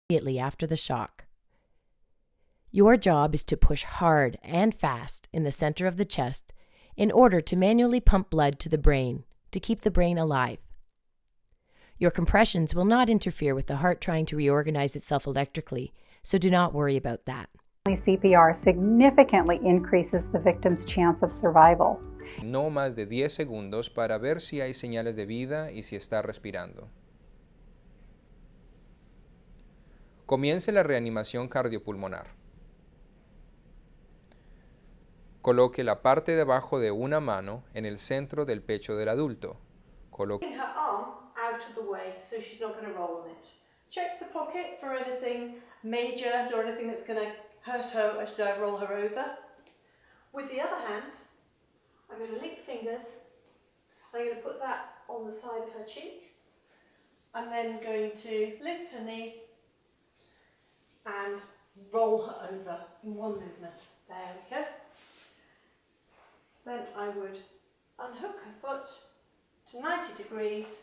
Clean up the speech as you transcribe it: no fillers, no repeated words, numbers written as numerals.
immediately after the shock. Your job is to push hard and fast in the center of the chest in order to manually pump blood to the brain to keep the brain alive. Your compressions will not interfere with the heart trying to reorganize itself electrically, so do not worry about that. CPR significantly increases the victim's chance of survival. No más de 10 segundos para ver si hay señales de vida y si está respirando. Comience la reanimación cardiopulmonar. Coloque la parte de abajo de una mano en el centro del pecho del adulto. Her arm out of the way so she's not going to roll on it. Check the pocket for anything major or anything that's going to hurt her as I roll her over. With the other hand, I'm going to link fingers. I'm going to put that on the side of her cheek. I'm then going to lift her knee and roll her over in one movement. There we go. Then I would unhook her foot to 90 degrees